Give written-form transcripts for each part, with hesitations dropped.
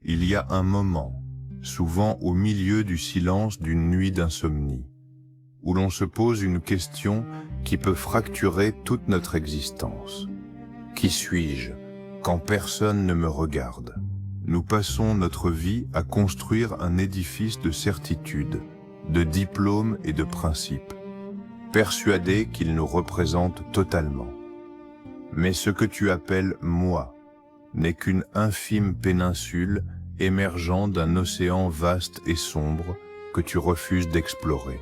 Il y a un moment, souvent au milieu du silence d'une nuit d'insomnie, où l'on se pose une question qui peut fracturer toute notre existence. Qui suis-je quand personne ne me regarde? Nous passons notre vie à construire un édifice de certitudes, de diplômes et de principes, persuadés qu'ils nous représentent totalement. Mais ce que tu appelles « moi » n'est qu'une infime péninsule émergeant d'un océan vaste et sombre que tu refuses d'explorer.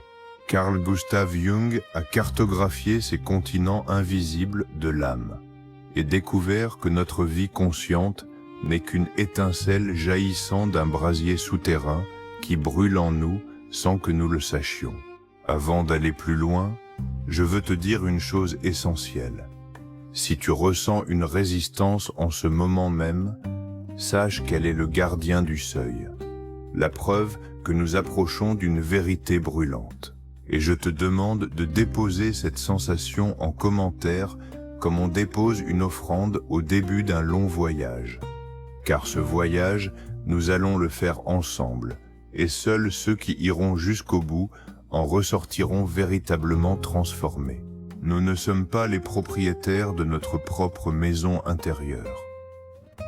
Carl Gustav Jung a cartographié ces continents invisibles de l'âme et découvert que notre vie consciente n'est qu'une étincelle jaillissant d'un brasier souterrain qui brûle en nous sans que nous le sachions. Avant d'aller plus loin, je veux te dire une chose essentielle. Si tu ressens une résistance en ce moment même, sache qu'elle est le gardien du seuil, la preuve que nous approchons d'une vérité brûlante. Et je te demande de déposer cette sensation en commentaire comme on dépose une offrande au début d'un long voyage. Car ce voyage, nous allons le faire ensemble, et seuls ceux qui iront jusqu'au bout en ressortiront véritablement transformés. Nous ne sommes pas les propriétaires de notre propre maison intérieure.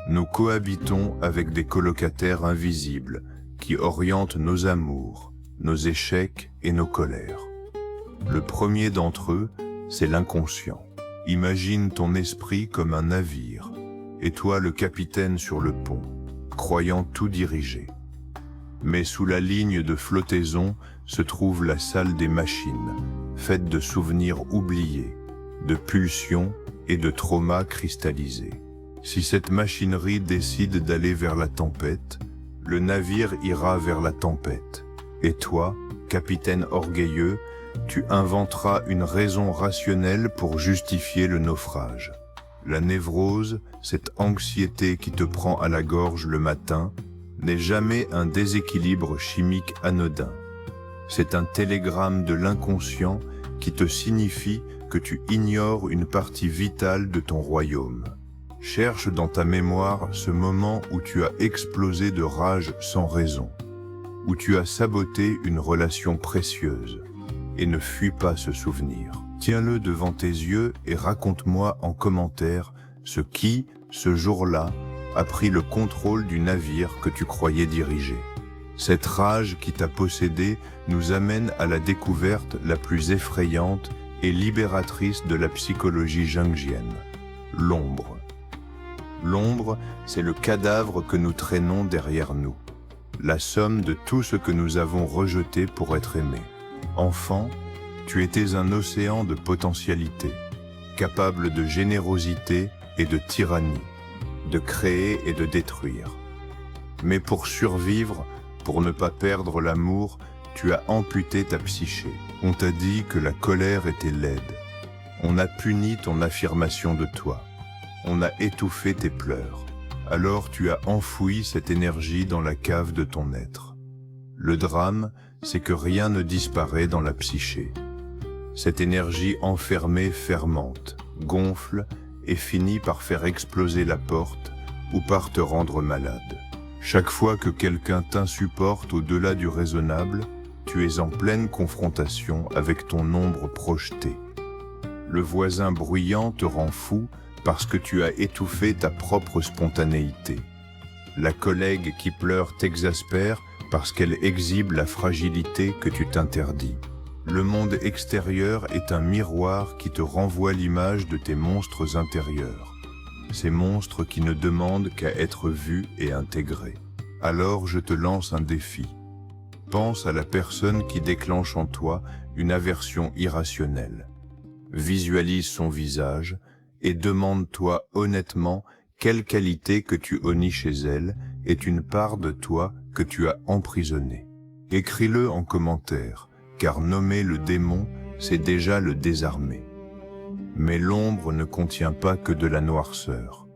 Nous cohabitons avec des colocataires invisibles qui orientent nos amours, nos échecs et nos colères. Le premier d'entre eux, c'est l'inconscient. Imagine ton esprit comme un navire, et toi le capitaine sur le pont, croyant tout diriger. Mais sous la ligne de flottaison se trouve la salle des machines, faite de souvenirs oubliés, de pulsions et de traumas cristallisés. Si cette machinerie décide d'aller vers la tempête, le navire ira vers la tempête. Et toi, capitaine orgueilleux, tu inventeras une raison rationnelle pour justifier le naufrage. La névrose, cette anxiété qui te prend à la gorge le matin, n'est jamais un déséquilibre chimique anodin. C'est un télégramme de l'inconscient qui te signifie que tu ignores une partie vitale de ton royaume. Cherche dans ta mémoire ce moment où tu as explosé de rage sans raison, où tu as saboté une relation précieuse, et ne fuis pas ce souvenir. Tiens-le devant tes yeux et raconte-moi en commentaire ce qui, ce jour-là, a pris le contrôle du navire que tu croyais diriger. Cette rage qui t'a possédé nous amène à la découverte la plus effrayante et libératrice de la psychologie jungienne, l'ombre. L'ombre, c'est le cadavre que nous traînons derrière nous, la somme de tout ce que nous avons rejeté pour être aimés. Enfant, tu étais un océan de potentialité, capable de générosité et de tyrannie, de créer et de détruire. Mais pour survivre, pour ne pas perdre l'amour, tu as amputé ta psyché. On t'a dit que la colère était laide. On a puni ton affirmation de toi. On a étouffé tes pleurs. Alors tu as enfoui cette énergie dans la cave de ton être. Le drame, c'est que rien ne disparaît dans la psyché. Cette énergie enfermée fermente, gonfle et finit par faire exploser la porte ou par te rendre malade. Chaque fois que quelqu'un t'insupporte au-delà du raisonnable, tu es en pleine confrontation avec ton ombre projetée. Le voisin bruyant te rend fou parce que tu as étouffé ta propre spontanéité. La collègue qui pleure t'exaspère parce qu'elle exhibe la fragilité que tu t'interdis. Le monde extérieur est un miroir qui te renvoie l'image de tes monstres intérieurs, ces monstres qui ne demandent qu'à être vus et intégrés. Alors je te lance un défi. Pense à la personne qui déclenche en toi une aversion irrationnelle. Visualise son visage et demande-toi honnêtement quelle qualité que tu honnis chez elle est une part de toi que tu as emprisonnée. Écris-le en commentaire, car nommer le démon, c'est déjà le désarmer. Mais l'ombre ne contient pas que de la noirceur.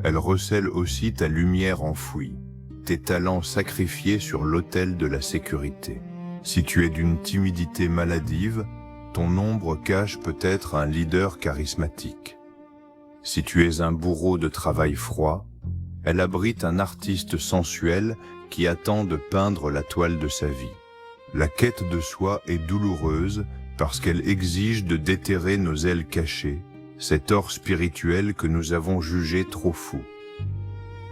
Elle recèle aussi ta lumière enfouie, tes talents sacrifiés sur l'autel de la sécurité. Si tu es d'une timidité maladive, ton ombre cache peut-être un leader charismatique. Si tu es un bourreau de travail froid, Elle abrite un artiste sensuel qui attend de peindre la toile de sa vie. La quête de soi est douloureuse parce qu'elle exige de déterrer nos ailes cachées, cet or spirituel que nous avons jugé trop fou.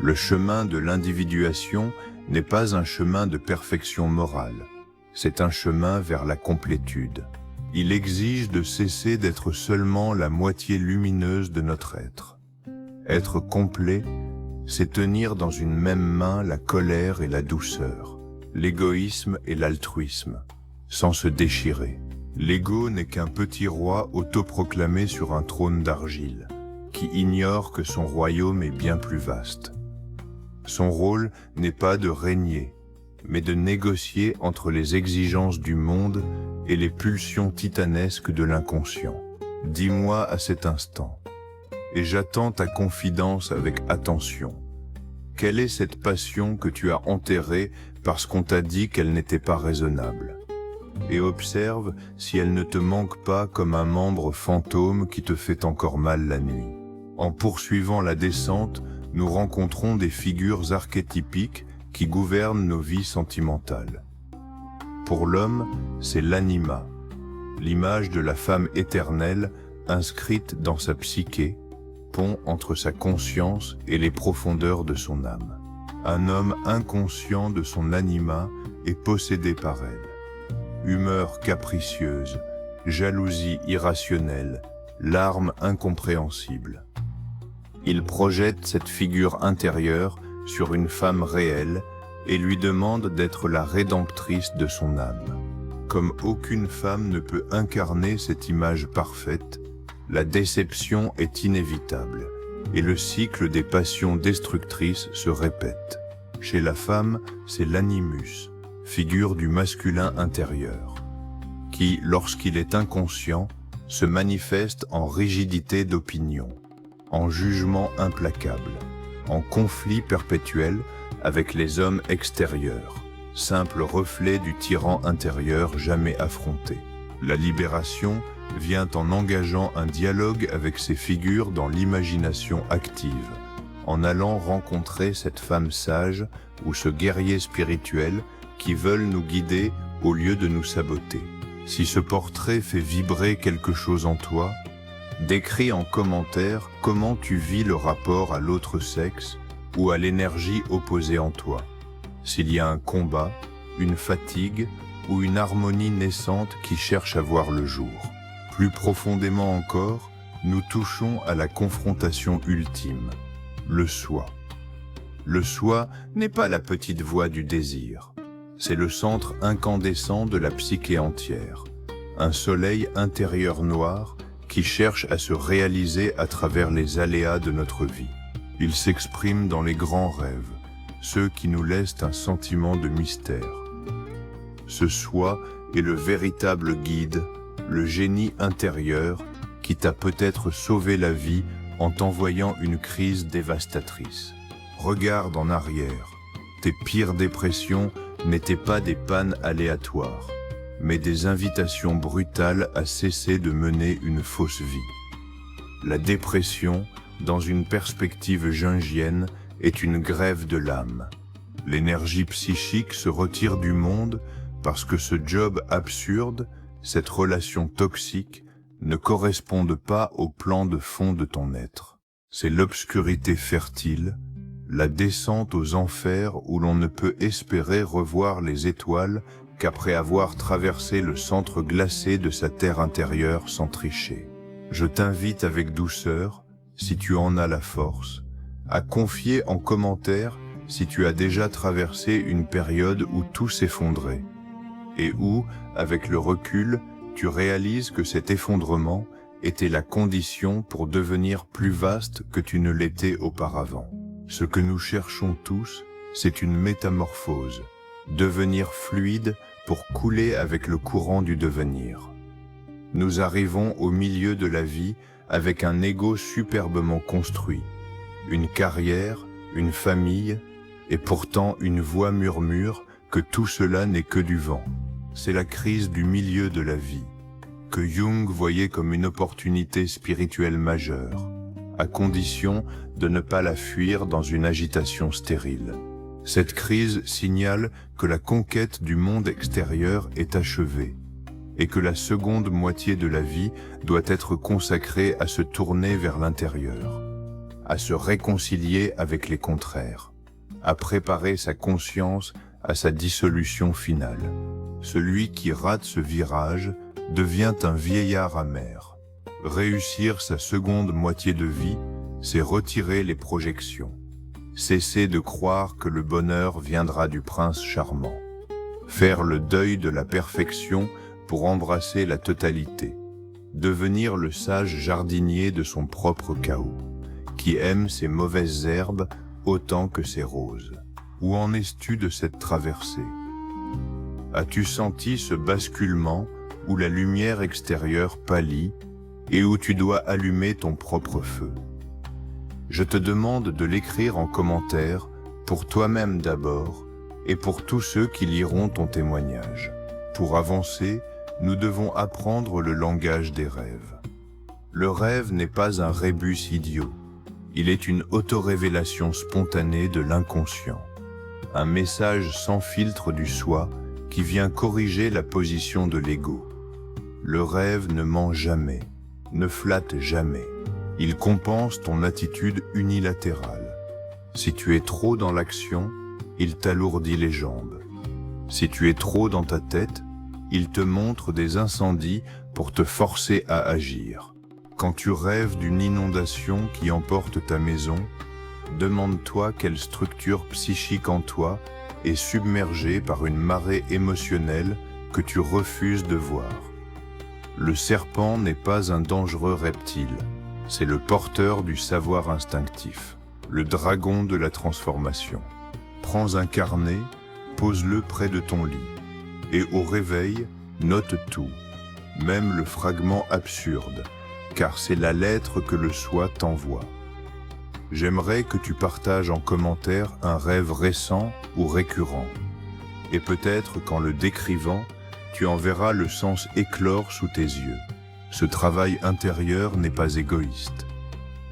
Le chemin de l'individuation n'est pas un chemin de perfection morale, c'est un chemin vers la complétude. Il exige de cesser d'être seulement la moitié lumineuse de notre être. Être complet, c'est tenir dans une même main la colère et la douceur, l'égoïsme et l'altruisme, sans se déchirer. L'ego n'est qu'un petit roi autoproclamé sur un trône d'argile, qui ignore que son royaume est bien plus vaste. Son rôle n'est pas de régner, mais de négocier entre les exigences du monde et les pulsions titanesques de l'inconscient. Dis-moi à cet instant, et j'attends ta confidence avec attention. Quelle est cette passion que tu as enterrée parce qu'on t'a dit qu'elle n'était pas raisonnable? Et observe si elle ne te manque pas comme un membre fantôme qui te fait encore mal la nuit. En poursuivant la descente, nous rencontrons des figures archétypiques qui gouvernent nos vies sentimentales. Pour l'homme, c'est l'anima, l'image de la femme éternelle inscrite dans sa psyché, pont entre sa conscience et les profondeurs de son âme. Un homme inconscient de son anima est possédé par elle. Humeur capricieuse, jalousie irrationnelle, larmes incompréhensibles. Il projette cette figure intérieure sur une femme réelle et lui demande d'être la rédemptrice de son âme. Comme aucune femme ne peut incarner cette image parfaite, la déception est inévitable et le cycle des passions destructrices se répète. Chez la femme, c'est l'animus, figure du masculin intérieur, qui, lorsqu'il est inconscient, se manifeste en rigidité d'opinion, en jugement implacable, en conflit perpétuel avec les hommes extérieurs, simple reflet du tyran intérieur jamais affronté. La libération vient en engageant un dialogue avec ces figures dans l'imagination active, en allant rencontrer cette femme sage ou ce guerrier spirituel qui veulent nous guider au lieu de nous saboter. Si ce portrait fait vibrer quelque chose en toi, décris en commentaire comment tu vis le rapport à l'autre sexe ou à l'énergie opposée en toi. S'il y a un combat, une fatigue ou une harmonie naissante qui cherche à voir le jour. Plus profondément encore, nous touchons à la confrontation ultime, le soi. Le soi n'est pas la petite voix du désir. C'est le centre incandescent de la psyché entière, un soleil intérieur noir qui cherche à se réaliser à travers les aléas de notre vie. Il s'exprime dans les grands rêves, ceux qui nous laissent un sentiment de mystère. Ce soi est le véritable guide, le génie intérieur qui t'a peut-être sauvé la vie en t'envoyant une crise dévastatrice. Regarde en arrière, tes pires dépressions n'étaient pas des pannes aléatoires, mais des invitations brutales à cesser de mener une fausse vie. La dépression, dans une perspective jungienne, est une grève de l'âme. L'énergie psychique se retire du monde parce que ce job absurde, cette relation toxique, ne correspondent pas au plan de fond de ton être. C'est l'obscurité fertile, la descente aux enfers où l'on ne peut espérer revoir les étoiles qu'après avoir traversé le centre glacé de sa terre intérieure sans tricher. Je t'invite avec douceur, si tu en as la force, à confier en commentaire si tu as déjà traversé une période où tout s'effondrait, et où, avec le recul, tu réalises que cet effondrement était la condition pour devenir plus vaste que tu ne l'étais auparavant. Ce que nous cherchons tous, c'est une métamorphose, devenir fluide pour couler avec le courant du devenir. Nous arrivons au milieu de la vie avec un ego superbement construit, une carrière, une famille, et pourtant une voix murmure que tout cela n'est que du vent. C'est la crise du milieu de la vie, que Jung voyait comme une opportunité spirituelle majeure. à condition de ne pas la fuir dans une agitation stérile. Cette crise signale que la conquête du monde extérieur est achevée et que la seconde moitié de la vie doit être consacrée à se tourner vers l'intérieur, à se réconcilier avec les contraires, à préparer sa conscience à sa dissolution finale. Celui qui rate ce virage devient un vieillard amer. Réussir sa seconde moitié de vie, c'est retirer les projections. Cesser de croire que le bonheur viendra du prince charmant. Faire le deuil de la perfection pour embrasser la totalité. Devenir le sage jardinier de son propre chaos, qui aime ses mauvaises herbes autant que ses roses. Où en es-tu de cette traversée? As-tu senti ce basculement où la lumière extérieure pâlit et où tu dois allumer ton propre feu? Je te demande de l'écrire en commentaire, pour toi-même d'abord, et pour tous ceux qui liront ton témoignage. Pour avancer, nous devons apprendre le langage des rêves. Le rêve n'est pas un rébus idiot, il est une autorévélation spontanée de l'inconscient. Un message sans filtre du soi qui vient corriger la position de l'ego. Le rêve ne ment jamais, ne flatte jamais. Il compense ton attitude unilatérale. Si tu es trop dans l'action, il t'alourdit les jambes. Si tu es trop dans ta tête, il te montre des incendies pour te forcer à agir. Quand tu rêves d'une inondation qui emporte ta maison, demande-toi quelle structure psychique en toi est submergée par une marée émotionnelle que tu refuses de voir. Le serpent n'est pas un dangereux reptile, c'est le porteur du savoir instinctif, le dragon de la transformation. Prends un carnet, pose-le près de ton lit, et au réveil, note tout, même le fragment absurde, car c'est la lettre que le soi t'envoie. J'aimerais que tu partages en commentaire un rêve récent ou récurrent, et peut-être qu'en le décrivant, tu en verras le sens éclore sous tes yeux. Ce travail intérieur n'est pas égoïste.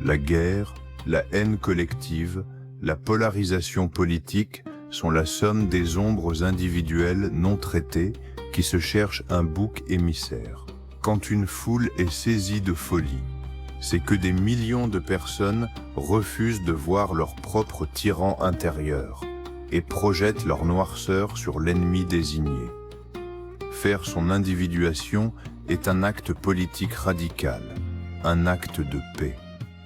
La guerre, la haine collective, la polarisation politique sont la somme des ombres individuelles non traitées qui se cherchent un bouc émissaire. Quand une foule est saisie de folie, c'est que des millions de personnes refusent de voir leur propre tyran intérieur et projettent leur noirceur sur l'ennemi désigné. Faire son individuation est un acte politique radical, un acte de paix.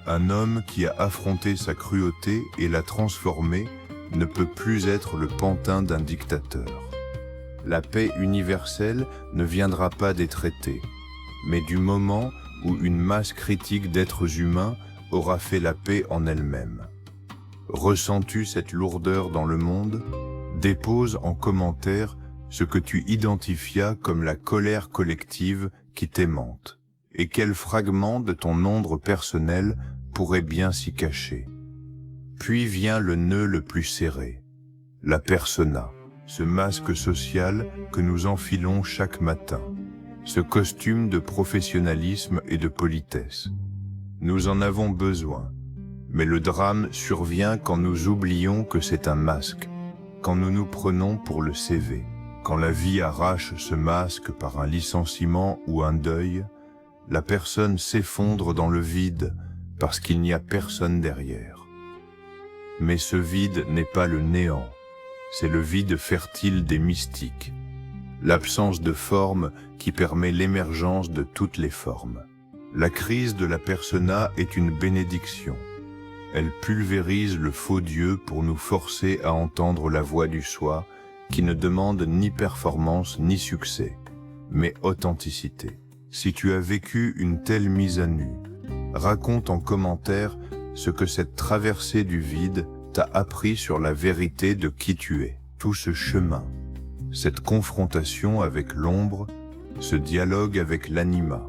Un homme qui a affronté sa cruauté et l'a transformée ne peut plus être le pantin d'un dictateur. La paix universelle ne viendra pas des traités, mais du moment où une masse critique d'êtres humains aura fait la paix en elle-même. Ressens-tu cette lourdeur dans le monde? Dépose en commentaire ce que tu identifias comme la colère collective qui t'aimante, et quel fragment de ton ombre personnel pourrait bien s'y cacher. Puis vient le nœud le plus serré, la persona, ce masque social que nous enfilons chaque matin, ce costume de professionnalisme et de politesse. Nous en avons besoin, mais le drame survient quand nous oublions que c'est un masque, quand nous nous prenons pour le CV. Quand la vie arrache ce masque par un licenciement ou un deuil, la personne s'effondre dans le vide parce qu'il n'y a personne derrière. Mais ce vide n'est pas le néant, c'est le vide fertile des mystiques, l'absence de forme qui permet l'émergence de toutes les formes. La crise de la persona est une bénédiction. Elle pulvérise le faux Dieu pour nous forcer à entendre la voix du soi, qui ne demande ni performance ni succès, mais authenticité. Si tu as vécu une telle mise à nu, raconte en commentaire ce que cette traversée du vide t'a appris sur la vérité de qui tu es. Tout ce chemin, cette confrontation avec l'ombre, ce dialogue avec l'anima,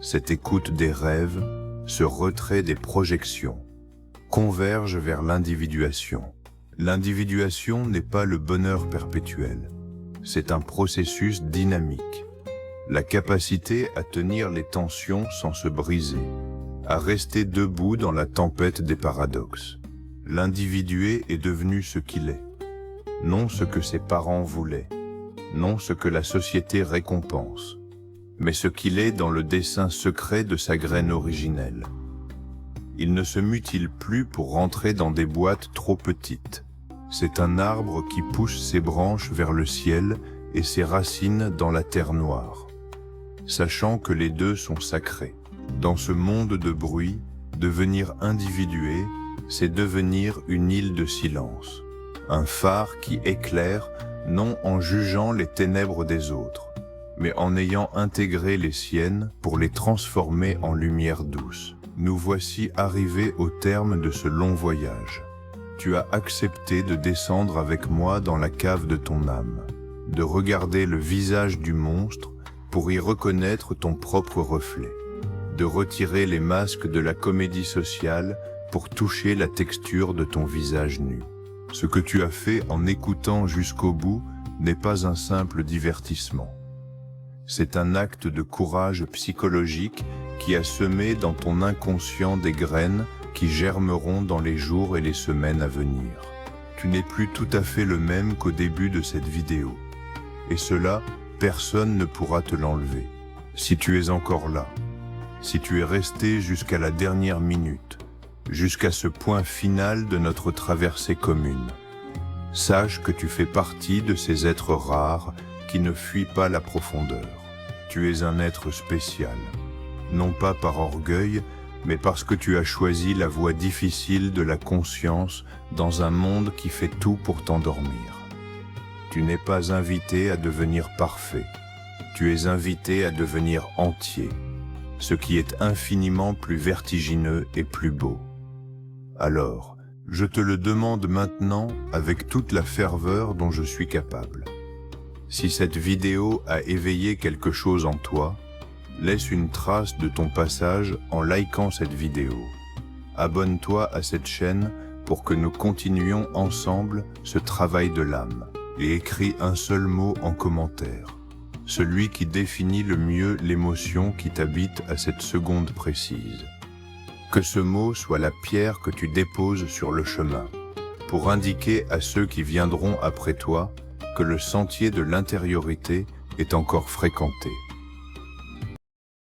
cette écoute des rêves, ce retrait des projections, convergent vers l'individuation. L'individuation n'est pas le bonheur perpétuel, c'est un processus dynamique. La capacité à tenir les tensions sans se briser, à rester debout dans la tempête des paradoxes. L'individué est devenu ce qu'il est, non ce que ses parents voulaient, non ce que la société récompense, mais ce qu'il est dans le dessein secret de sa graine originelle. Il ne se mutile plus pour rentrer dans des boîtes trop petites. C'est un arbre qui pousse ses branches vers le ciel et ses racines dans la terre noire, sachant que les deux sont sacrés. Dans ce monde de bruit, devenir individué, c'est devenir une île de silence, un phare qui éclaire non en jugeant les ténèbres des autres, mais en ayant intégré les siennes pour les transformer en lumière douce. Nous voici arrivés au terme de ce long voyage. Tu as accepté de descendre avec moi dans la cave de ton âme, de regarder le visage du monstre pour y reconnaître ton propre reflet, de retirer les masques de la comédie sociale pour toucher la texture de ton visage nu. Ce que tu as fait en écoutant jusqu'au bout n'est pas un simple divertissement. C'est un acte de courage psychologique qui a semé dans ton inconscient des graines qui germeront dans les jours et les semaines à venir. Tu n'es plus tout à fait le même qu'au début de cette vidéo. Et cela, personne ne pourra te l'enlever. Si tu es encore là, si tu es resté jusqu'à la dernière minute, jusqu'à ce point final de notre traversée commune, sache que tu fais partie de ces êtres rares qui ne fuient pas la profondeur. Tu es un être spécial, non pas par orgueil, mais parce que tu as choisi la voie difficile de la conscience dans un monde qui fait tout pour t'endormir. Tu n'es pas invité à devenir parfait, tu es invité à devenir entier, ce qui est infiniment plus vertigineux et plus beau. Alors, je te le demande maintenant avec toute la ferveur dont je suis capable. Si cette vidéo a éveillé quelque chose en toi, laisse une trace de ton passage en likant cette vidéo. Abonne-toi à cette chaîne pour que nous continuions ensemble ce travail de l'âme et écris un seul mot en commentaire, celui qui définit le mieux l'émotion qui t'habite à cette seconde précise. Que ce mot soit la pierre que tu déposes sur le chemin, pour indiquer à ceux qui viendront après toi que le sentier de l'intériorité est encore fréquenté.